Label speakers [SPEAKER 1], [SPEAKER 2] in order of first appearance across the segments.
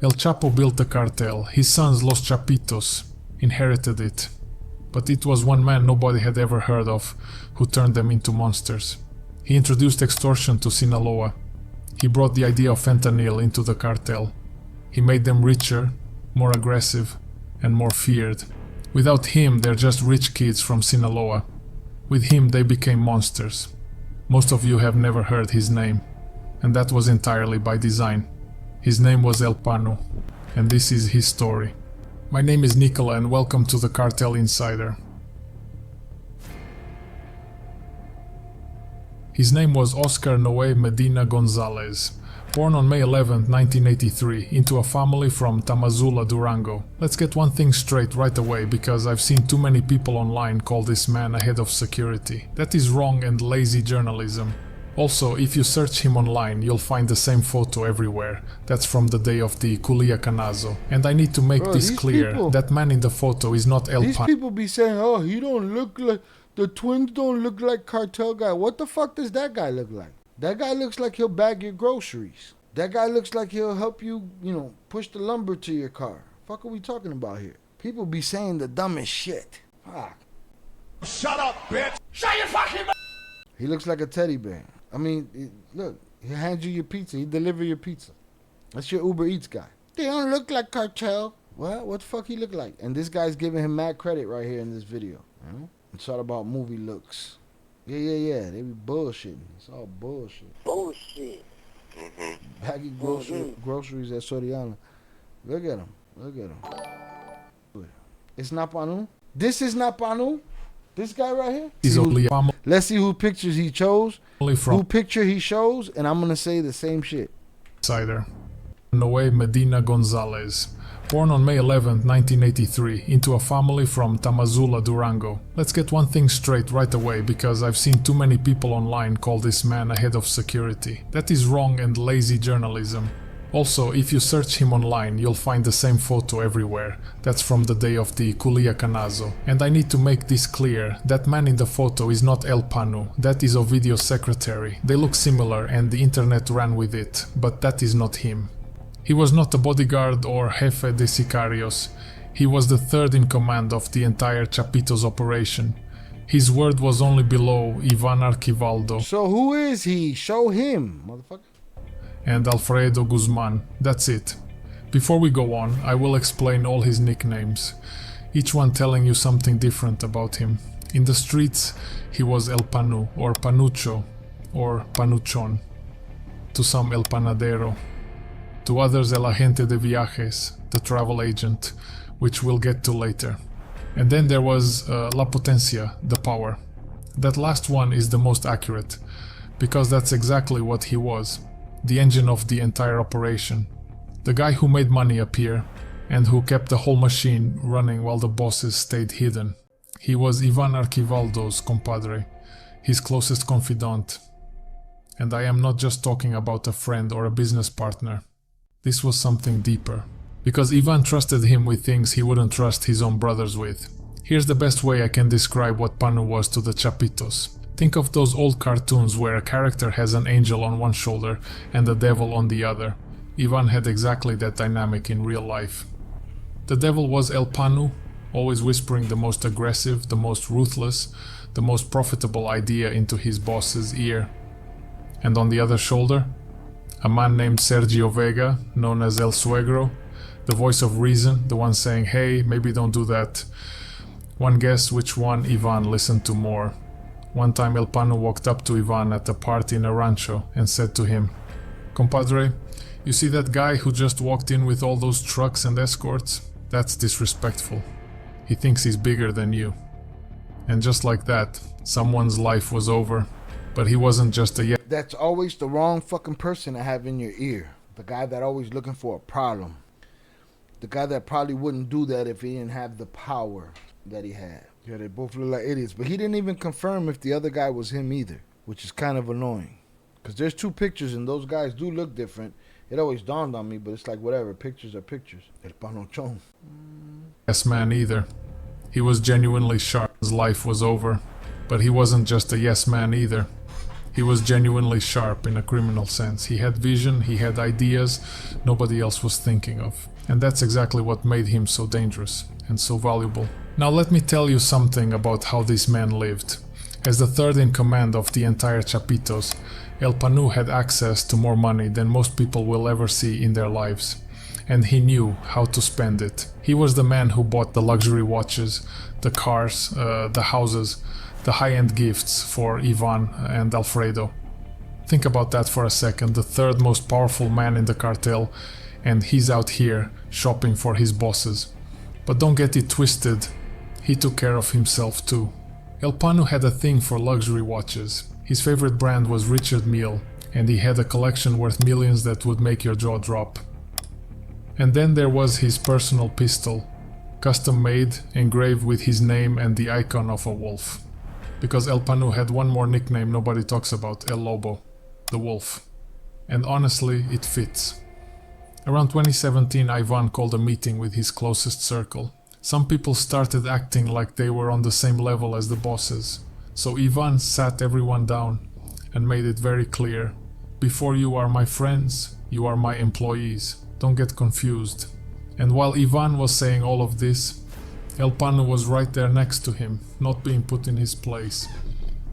[SPEAKER 1] El Chapo built the cartel. His sons, Los Chapitos, inherited it. But it was one man nobody had ever heard of who turned them into monsters. He introduced extortion to Sinaloa. He brought the idea of fentanyl into the cartel. He made them richer, more aggressive, and more feared. Without him, they're just rich kids from Sinaloa. With him, they became monsters. Most of you have never heard his name, and that was entirely by design. His name was El Panu, and this is his story. My name is Nicola, and welcome to the Cartel Insider. His name was Oscar Noé Medina Gonzalez, born on May 11, 1983, into a family from Tamazula, Durango. Let's get one thing straight right away, because I've seen too many people online call this man a head of security. That is wrong and lazy journalism. Also, if you search him online, you'll find the same photo everywhere. That's from the day of the Culiacan. And I need to make this clear, that man in the photo is not El Panu.
[SPEAKER 2] These people be saying, oh, he don't look like, the twins don't look like Cartel guy. What the fuck does that guy look like? That guy looks like he'll bag your groceries. That guy looks like he'll help you, push the lumber to your car. Fuck are we talking about here? People be saying the dumbest shit. Fuck.
[SPEAKER 3] Shut up, bitch! Shut your fucking mouth!
[SPEAKER 2] He looks like a teddy bear. I mean, look, he hands you your pizza. He deliver your pizza. That's your Uber Eats guy. They don't look like Cartel. What the fuck he look like? And this guy's giving him mad credit right here in this video. It's all about movie looks. Yeah. They be bullshitting. It's all bullshit.
[SPEAKER 4] Bullshit.
[SPEAKER 2] Baggy groceries at Soriana. Look at him. It's not Panu. This is not Panu. This guy right here. Let's see who pictures he chose. Who picture he shows, and I'm gonna say the same shit.
[SPEAKER 1] Insider. Noé Medina Gonzalez, born on May 11, 1983, into a family from Tamazula, Durango. Let's get one thing straight right away, because I've seen too many people online call this man a head of security. That is wrong and lazy journalism. Also, if you search him online, you'll find the same photo everywhere. That's from the day of the Culiacan. And I need to make this clear, that man in the photo is not El Panu, that is Ovidio's secretary. They look similar and the internet ran with it, but that is not him. He was not a bodyguard or jefe de sicarios. He was the third in command of the entire Chapitos operation. His word was only below Ivan Archivaldo.
[SPEAKER 2] So who is he? Show him, motherfucker.
[SPEAKER 1] And Alfredo Guzman. That's it. Before we go on, I will explain all his nicknames, each one telling you something different about him. In the streets, he was El Panu, or Panucho, or Panuchon. To some, El Panadero. To others, El Agente de Viajes, the travel agent, which we'll get to later. And then there was La Potencia, the power. That last one is the most accurate, because that's exactly what he was. The engine of the entire operation. The guy who made money appear, and who kept the whole machine running while the bosses stayed hidden. He was Ivan Archivaldo's compadre, his closest confidant. And I am not just talking about a friend or a business partner. This was something deeper, because Ivan trusted him with things he wouldn't trust his own brothers with. Here's the best way I can describe what Panu was to the Chapitos. Think of those old cartoons where a character has an angel on one shoulder and the devil on the other. Ivan had exactly that dynamic in real life. The devil was El Panu, always whispering the most aggressive, the most ruthless, the most profitable idea into his boss's ear. And on the other shoulder, a man named Sergio Vega, known as El Suegro, the voice of reason, the one saying, hey, maybe don't do that. One guess which one Ivan listened to more. One time El Panu walked up to Ivan at a party in a rancho and said to him, compadre, you see that guy who just walked in with all those trucks and escorts? That's disrespectful. He thinks he's bigger than you. And just like that, someone's life was over. But he wasn't just a
[SPEAKER 2] That's always the wrong fucking person to have in your ear. The guy that always looking for a problem. The guy that probably wouldn't do that if he didn't have the power that he had. Yeah, they both look like idiots. But he didn't even confirm if the other guy was him either, which is kind of annoying. Because there's two pictures and those guys do look different. It always dawned on me, but it's like whatever. Pictures are pictures. El Panochon.
[SPEAKER 1] yes man either. He was genuinely sharp. His life was over. But he wasn't just a yes man either. He was genuinely sharp in a criminal sense. He had vision, he had ideas nobody else was thinking of. And that's exactly what made him so dangerous and so valuable. Now let me tell you something about how this man lived. As the third in command of the entire Chapitos, El Panu had access to more money than most people will ever see in their lives. And he knew how to spend it. He was the man who bought the luxury watches, the cars, the houses, the high-end gifts for Ivan and Alfredo. Think about that for a second, the third most powerful man in the cartel, and he's out here shopping for his bosses. But don't get it twisted, he took care of himself too. El Panu had a thing for luxury watches. His favorite brand was Richard Mille, and he had a collection worth millions that would make your jaw drop. And then there was his personal pistol, custom made, engraved with his name and the icon of a wolf. Because El Panu had one more nickname nobody talks about, El Lobo, the wolf. And honestly, it fits. Around 2017, Ivan called a meeting with his closest circle. Some people started acting like they were on the same level as the bosses. So Ivan sat everyone down and made it very clear. Before you are my friends, you are my employees. Don't get confused. And while Ivan was saying all of this, El Panu was right there next to him, not being put in his place.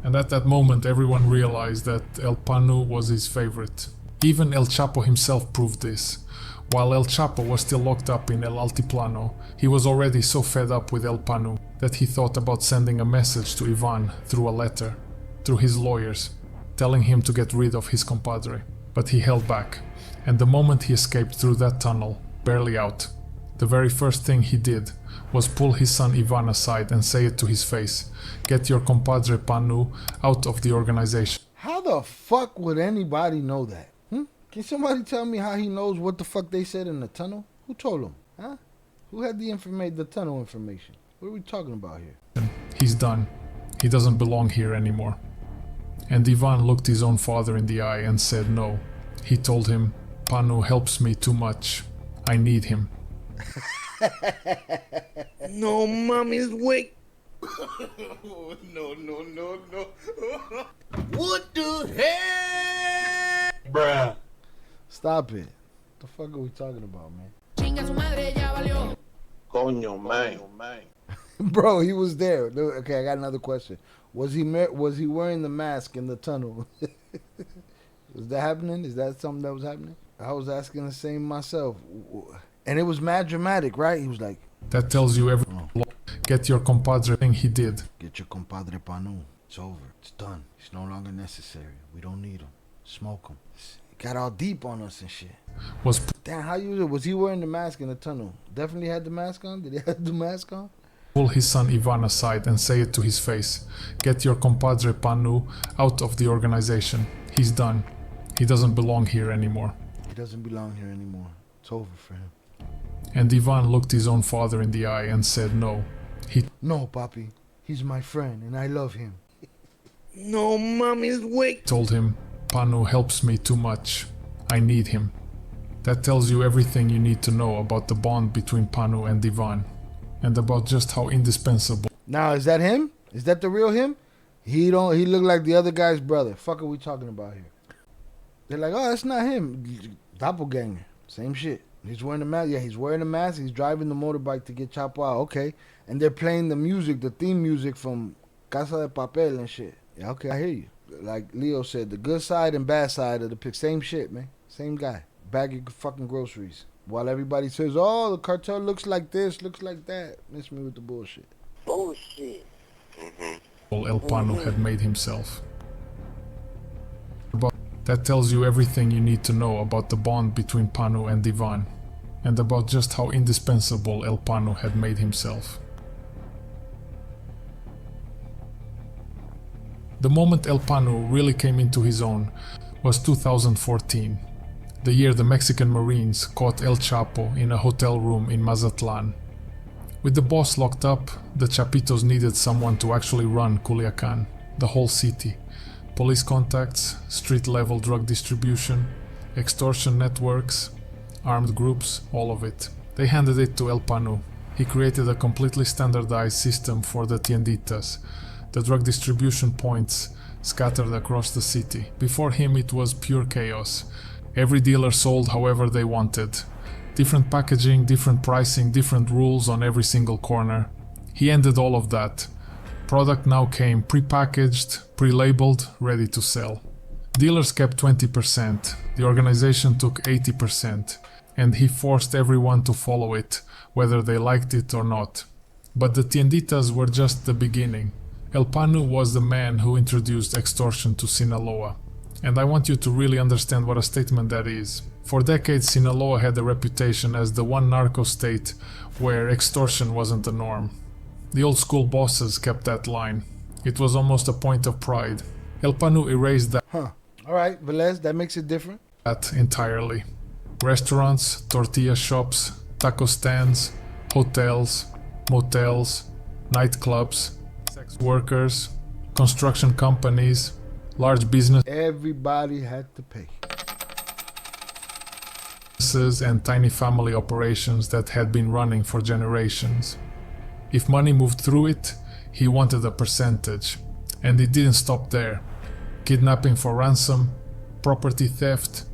[SPEAKER 1] And at that moment everyone realized that El Panu was his favorite. Even El Chapo himself proved this. While El Chapo was still locked up in El Altiplano, he was already so fed up with El Panu that he thought about sending a message to Ivan through a letter, through his lawyers, telling him to get rid of his compadre. But he held back, and the moment he escaped through that tunnel, barely out, the very first thing he did was pull his son Ivan aside and say it to his face, "Get your compadre Panu out of the organization."
[SPEAKER 2] How the fuck would anybody know that? Can somebody tell me how he knows what the fuck they said in the tunnel? Who told him? Huh? Who had the tunnel information? What are we talking about here?
[SPEAKER 1] He's done. He doesn't belong here anymore. And Ivan looked his own father in the eye and said no. He told him, "Panu helps me too much. I need him."
[SPEAKER 4] No, mommy's wake.
[SPEAKER 3] No.
[SPEAKER 4] What the hell?
[SPEAKER 3] Bruh.
[SPEAKER 2] Stop it. What the fuck are we talking about, man?
[SPEAKER 4] Coño, man.
[SPEAKER 2] Bro, he was there. Okay, I got another question. Was he wearing the mask in the tunnel? Was that happening? Is that something that was happening? I was asking the same myself. And it was mad dramatic, right? He was like,
[SPEAKER 1] That tells you everything. Get your compadre thing he did.
[SPEAKER 2] "Get your compadre Panu. It's over. It's done. He's no longer necessary. We don't need him. Smoke him." It got all deep on us and shit. Damn, was he wearing the mask in the tunnel? Definitely had the mask on? Did he have the mask on?
[SPEAKER 1] Pull his son Ivan aside and say it to his face. "Get your compadre Panu out of the organization. He's done. He doesn't belong here anymore."
[SPEAKER 2] He doesn't belong here anymore. It's over for him.
[SPEAKER 1] And Ivan looked his own father in the eye and said no.
[SPEAKER 2] "No, Papi. He's my friend and I love him."
[SPEAKER 4] No, mommy's wake.
[SPEAKER 1] Told him, "Panu helps me too much. I need him." That tells you everything you need to know about the bond between Panu and Ivan, and about just how indispensable.
[SPEAKER 2] Now, is that him? Is that the real him? He looked like the other guy's brother. Fuck are we talking about here? They're like, "Oh, that's not him. Doppelganger." Same shit. He's wearing a mask. Yeah, he's wearing a mask. He's driving the motorbike to get Chapo out. Okay. And they're playing the music, the theme music from Casa de Papel and shit. Yeah, okay, I hear you. Like Leo said, the good side and bad side of the pic. Same shit, man. Same guy. Bagging fucking groceries. While everybody says, "Oh, the cartel looks like this, looks like that." Miss me with the bullshit.
[SPEAKER 4] Bullshit.
[SPEAKER 1] El Panu had made himself. That tells you everything you need to know about the bond between Panu and Ivan, and about just how indispensable El Panu had made himself. The moment El Panu really came into his own was 2014, the year the Mexican Marines caught El Chapo in a hotel room in Mazatlan. With the boss locked up, the Chapitos needed someone to actually run Culiacan, the whole city. Police contacts, street-level drug distribution, extortion networks, armed groups, all of it. They handed it to El Panu. He created a completely standardized system for the tienditas, the drug distribution points scattered across the city. Before him it was pure chaos. Every dealer sold however they wanted. Different packaging, different pricing, different rules on every single corner. He ended all of that. Product now came pre-packaged, pre-labeled, ready to sell. Dealers kept 20%, the organization took 80%, and he forced everyone to follow it, whether they liked it or not. But the tienditas were just the beginning. El Panu was the man who introduced extortion to Sinaloa. And I want you to really understand what a statement that is. For decades, Sinaloa had a reputation as the one narco state where extortion wasn't the norm. The old school bosses kept that line. It was almost a point of pride. El Panu erased that.
[SPEAKER 2] Alright, Velez, that makes it different.
[SPEAKER 1] That entirely. Restaurants, tortilla shops, taco stands, hotels, motels, nightclubs, sex workers, construction companies, large businesses
[SPEAKER 2] Everybody had to pay.
[SPEAKER 1] and tiny family operations that had been running for generations. If money moved through it, he wanted a percentage. And it didn't stop there. Kidnapping for ransom, property theft,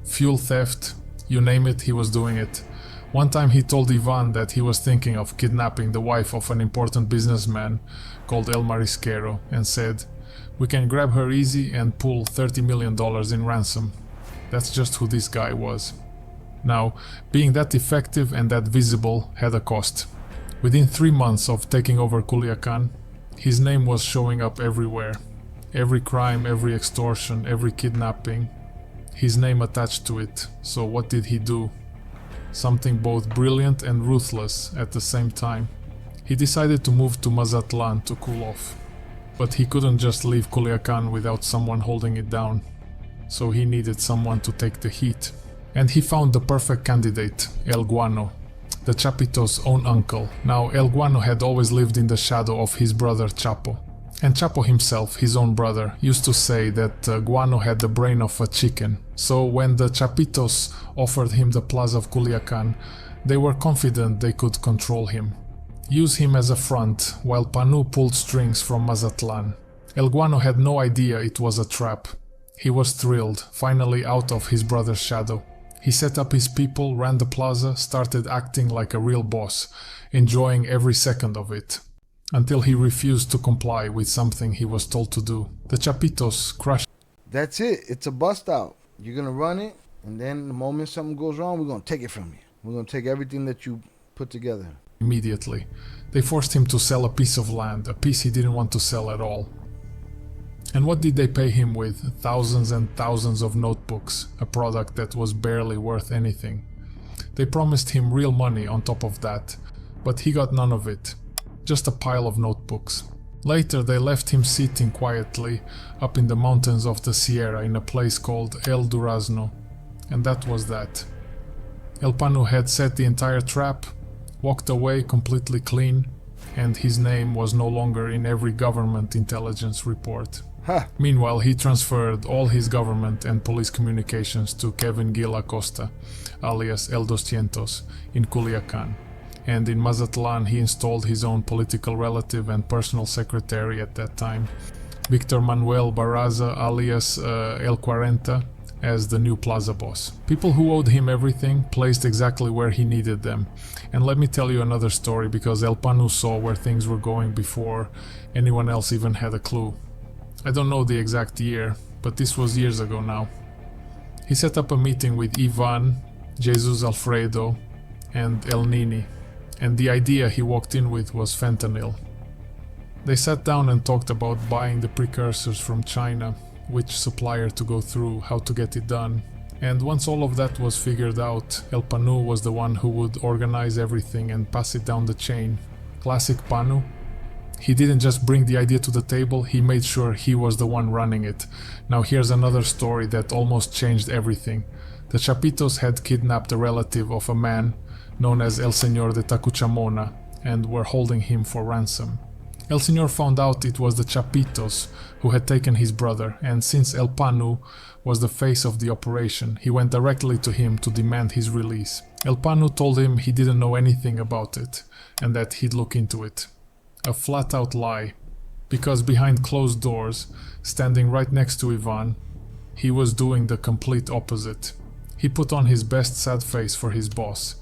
[SPEAKER 1] fuel theft, you name it, he was doing it. One time he told Ivan that he was thinking of kidnapping the wife of an important businessman called El Marisquero and said, "We can grab her easy and pull $30 million in ransom." That's just who this guy was. Now, being that effective and that visible had a cost. Within 3 months of taking over Culiacan, his name was showing up everywhere. Every crime, every extortion, every kidnapping, his name attached to it. So what did he do? Something both brilliant and ruthless at the same time. He decided to move to Mazatlan to cool off. But he couldn't just leave Culiacan without someone holding it down. So he needed someone to take the heat. And he found the perfect candidate, El Guano, the Chapitos' own uncle. Now, El Guano had always lived in the shadow of his brother Chapo. And Chapo himself, his own brother, used to say that Guano had the brain of a chicken. So when the Chapitos offered him the plaza of Culiacan, they were confident they could control him. Use him as a front, while Panu pulled strings from Mazatlan. El Guano had no idea it was a trap. He was thrilled, finally out of his brother's shadow. He set up his people, ran the plaza, started acting like a real boss, enjoying every second of it. Until he refused to comply with something he was told to do. The Chapitos crushed.
[SPEAKER 2] That's it. It's a bust out. You're going to run it, and then the moment something goes wrong, we're going to take it from you. We're going to take everything that you put together.
[SPEAKER 1] Immediately. They forced him to sell a piece of land, a piece he didn't want to sell at all. And what did they pay him with? Thousands and thousands of notebooks, a product that was barely worth anything. They promised him real money on top of that, but he got none of it. Just a pile of notebooks. Later they left him sitting quietly up in the mountains of the Sierra in a place called El Durazno. And that was that. El Panu had set the entire trap, walked away completely clean, and his name was no longer in every government intelligence report. Meanwhile, he transferred all his government and police communications to Kevin Gil Acosta, alias El 200, in Culiacan. And in Mazatlan he installed his own political relative and personal secretary at that time, Victor Manuel Barraza, alias El 40, as the new plaza boss. People who owed him everything placed exactly where he needed them. And let me tell you another story, because El Panu saw where things were going before anyone else even had a clue. I don't know the exact year, but this was years ago now. He set up a meeting with Ivan, Jesus Alfredo, and El Nini. And the idea he walked in with was fentanyl. They sat down and talked about buying the precursors from China, which supplier to go through, how to get it done. And once all of that was figured out, El Panu was the one who would organize everything and pass it down the chain. Classic Panu. He didn't just bring the idea to the table, he made sure he was the one running it. Now here's another story that almost changed everything. The Chapitos had kidnapped a relative of a man known as El Señor de Tacuchamona, and were holding him for ransom. El Señor found out it was the Chapitos who had taken his brother, and since El Panu was the face of the operation, he went directly to him to demand his release. El Panu told him he didn't know anything about it, and that he'd look into it. A flat-out lie, because behind closed doors, standing right next to Ivan, he was doing the complete opposite. He put on his best sad face for his boss,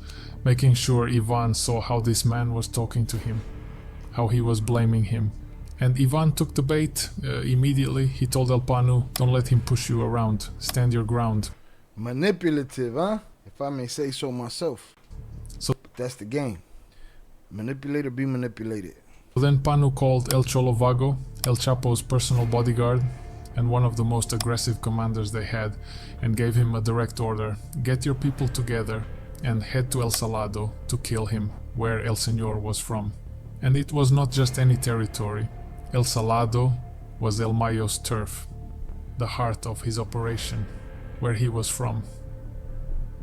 [SPEAKER 1] making sure Ivan saw how this man was talking to him, how he was blaming him. And Ivan took the bait immediately. He told El Panu, don't let him push you around, stand your ground.
[SPEAKER 2] Manipulative, huh? If I may say so myself.
[SPEAKER 1] So
[SPEAKER 2] But that's the game. Manipulate or be manipulated.
[SPEAKER 1] then Panu called El Cholo Vago, El Chapo's personal bodyguard, and one of the most aggressive commanders they had, and gave him a direct order: get your people together and head to El Salado to kill him, where El Señor was from. And it was not just any territory. El Salado was El Mayo's turf, the heart of his operation, where he was from.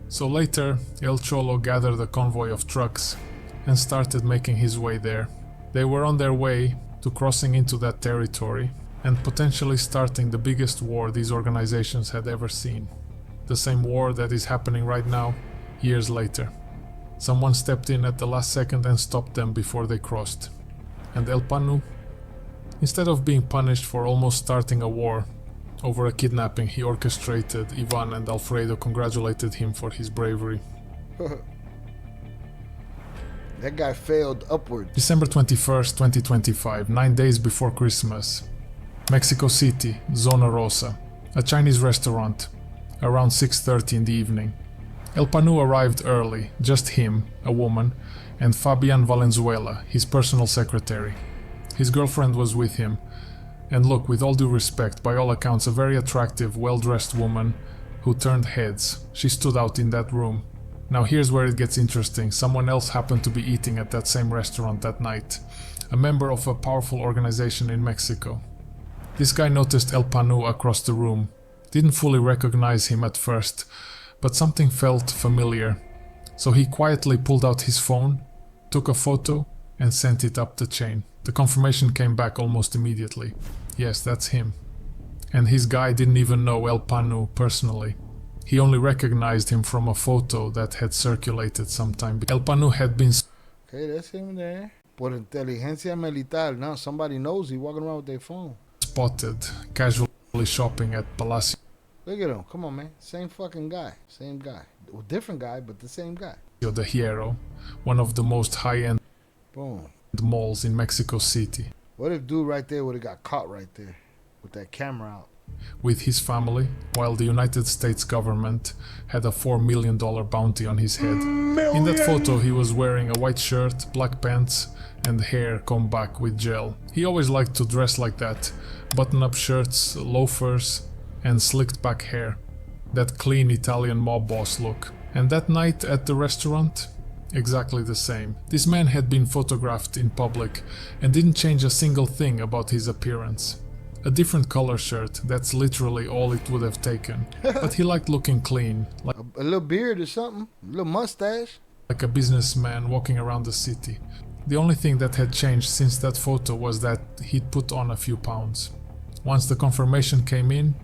[SPEAKER 1] So later, El Cholo gathered a convoy of trucks and started making his way there. They were on their way to crossing into that territory and potentially starting the biggest war these organizations had ever seen. The same war that is happening right now, years later. Someone stepped in at the last second and stopped them before they crossed. And El Panu, instead of being punished for almost starting a war over a kidnapping he orchestrated, Ivan and Alfredo congratulated him for his bravery.
[SPEAKER 2] That guy failed upward.
[SPEAKER 1] December 21st, 2025, 9 days before Christmas. Mexico City, Zona Rosa, a Chinese restaurant, around 6:30 in the evening. El Panu arrived early, just him, a woman, and Fabian Valenzuela, his personal secretary. His girlfriend was with him, and look, with all due respect, by all accounts a very attractive, well-dressed woman who turned heads. She stood out in that room. Now here's where it gets interesting. Someone else happened to be eating at that same restaurant that night, a member of a powerful organization in Mexico. This guy noticed El Panu across the room, didn't fully recognize him at first, but something felt familiar. So he quietly pulled out his phone, took a photo, and sent it up the chain. The confirmation came back almost immediately. Yes, that's him. And his guy didn't even know El Panu personally. He only recognized him from a photo that had circulated sometime. El Panu had been
[SPEAKER 2] Okay, that's him there. Por inteligencia militar. Now somebody knows he walking around with their phone.
[SPEAKER 1] spotted casually shopping at Palacio
[SPEAKER 2] Look at him. Come on, man. Same fucking guy. Same guy. Well, different guy, but the same guy.
[SPEAKER 1] de Hierro, one of the most high-end
[SPEAKER 2] Boom.
[SPEAKER 1] malls in Mexico City,
[SPEAKER 2] What if dude right there would have got caught right there with that camera out?
[SPEAKER 1] with his family, while the United States government had a $4 million bounty on his head. In that photo, he was wearing a white shirt, black pants, and hair combed back with gel. He always liked to dress like that: button-up shirts, loafers, and slicked back hair. That clean Italian mob boss look. And that night at the restaurant, exactly the same. This man had been photographed in public and didn't change a single thing about his appearance. A different color shirt, that's literally all it would have taken. But he liked looking clean,
[SPEAKER 2] A little beard or something. A little mustache.
[SPEAKER 1] like a businessman walking around the city. The only thing that had changed since that photo was that he'd put on a few pounds. Once the confirmation came in,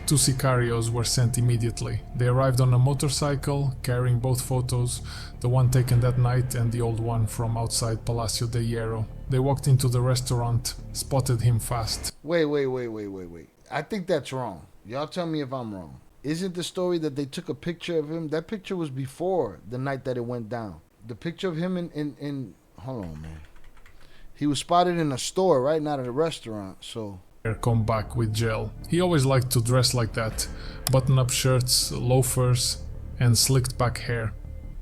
[SPEAKER 1] 2 sicarios were sent immediately. They arrived on a motorcycle, carrying both photos, the one taken that night and the old one from outside Palacio de Hierro. They walked into the restaurant, spotted him fast.
[SPEAKER 2] Wait. I think that's wrong. Y'all tell me if I'm wrong. Isn't the story that they took a picture of him? That picture was before the night that it went down. The picture of him in hold on, man. He was spotted in a store, right? Not at a restaurant, so...
[SPEAKER 1] Come back with gel. He always liked to dress like that: button-up shirts, loafers, and slicked back hair.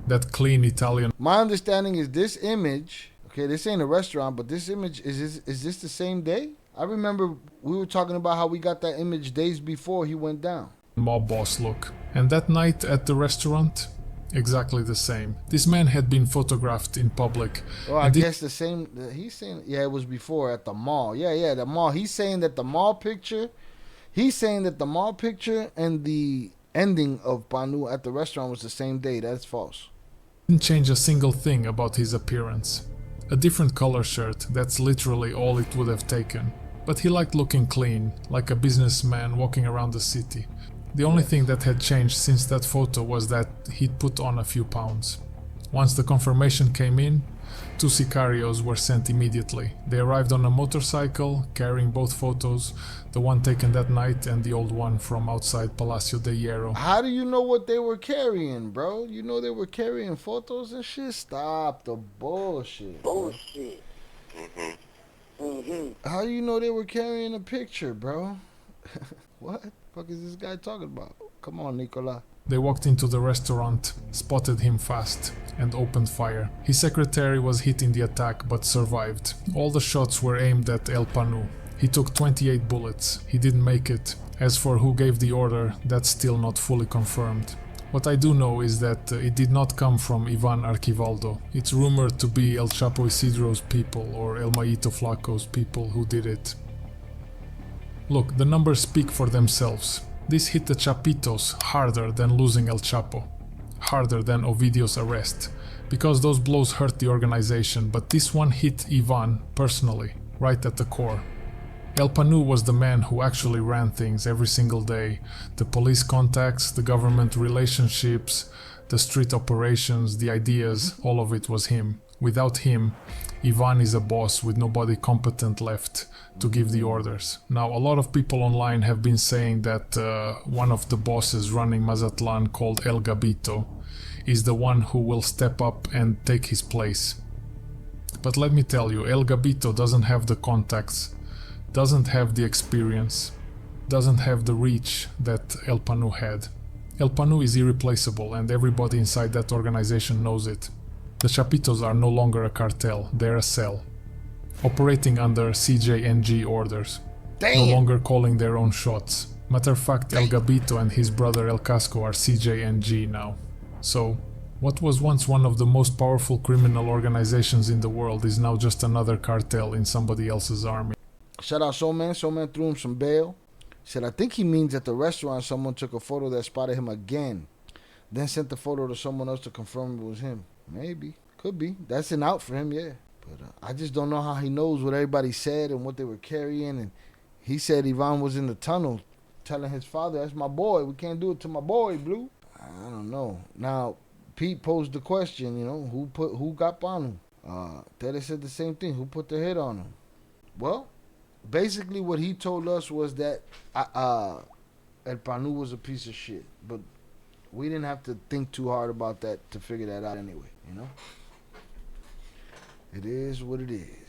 [SPEAKER 1] That clean Italian.
[SPEAKER 2] My understanding is this image, okay, this ain't a restaurant, but this image, is this the same day? I remember we were talking about how we got that image days before he went down.
[SPEAKER 1] Mob boss look. And that night at the restaurant, exactly the same. This man had been photographed in public.
[SPEAKER 2] Oh, I guess the same. He's saying, yeah, it was before at the mall. Yeah, the mall. He's saying that the mall picture. He's saying that the mall picture and the ending of Panu at the restaurant was the same day. That's false.
[SPEAKER 1] Didn't change a single thing about his appearance. A different color shirt, that's literally all it would have taken. But he liked looking clean, like a businessman walking around the city. The only thing that had changed since that photo was that he'd put on a few pounds. Once the confirmation came in, 2 sicarios were sent immediately. They arrived on a motorcycle, carrying both photos, the one taken that night and the old one from outside Palacio de Hierro.
[SPEAKER 2] How do you know what they were carrying, bro? You know they were carrying photos and shit? Stop the bullshit.
[SPEAKER 4] Bullshit.
[SPEAKER 2] How do you know they were carrying a picture, bro? What the fuck is this guy talking about? Come on, Nicola.
[SPEAKER 1] They walked into the restaurant, spotted him fast, and opened fire. His secretary was hit in the attack but survived. All the shots were aimed at El Panu. He took 28 bullets. He didn't make it. As for who gave the order, that's still not fully confirmed. What I do know is that it did not come from Ivan Archivaldo. It's rumored to be El Chapo Isidro's people or El Mayito Flaco's people who did it. Look, the numbers speak for themselves. This hit the Chapitos harder than losing El Chapo, harder than Ovidio's arrest, because those blows hurt the organization, but this one hit Ivan personally, right at the core. El Panu was the man who actually ran things every single day. The police contacts, the government relationships, the street operations, the ideas, all of it was him. Without him, Ivan is a boss with nobody competent left to give the orders. Now, a lot of people online have been saying that one of the bosses running Mazatlan, called El Gabito, is the one who will step up and take his place. But let me tell you, El Gabito doesn't have the contacts, doesn't have the experience, doesn't have the reach that El Panu had. El Panu is irreplaceable and everybody inside that organization knows it. The Chapitos are no longer a cartel, they're a cell, operating under CJNG orders, no longer calling their own shots. Matter of fact, El Gabito and his brother El Casco are CJNG now. So, what was once one of the most powerful criminal organizations in the world is now just another cartel in somebody else's army.
[SPEAKER 2] Shout out Soul Man. Soul Man threw him some bail. He said, I think he means at the restaurant someone took a photo that spotted him again, then sent the photo to someone else to confirm it was him. Maybe. Could be. That's an out for him, yeah. But I just don't know how he knows what everybody said and what they were carrying. And he said Ivan was in the tunnel telling his father, that's my boy. We can't do it to my boy, Blue. I don't know. Now, Pete posed the question, you know, who got Panu? Teddy said the same thing. Who put the hit on him? Well, basically what he told us was that El Panu was a piece of shit. But we didn't have to think too hard about that to figure that out anyway, you know? It is what it is.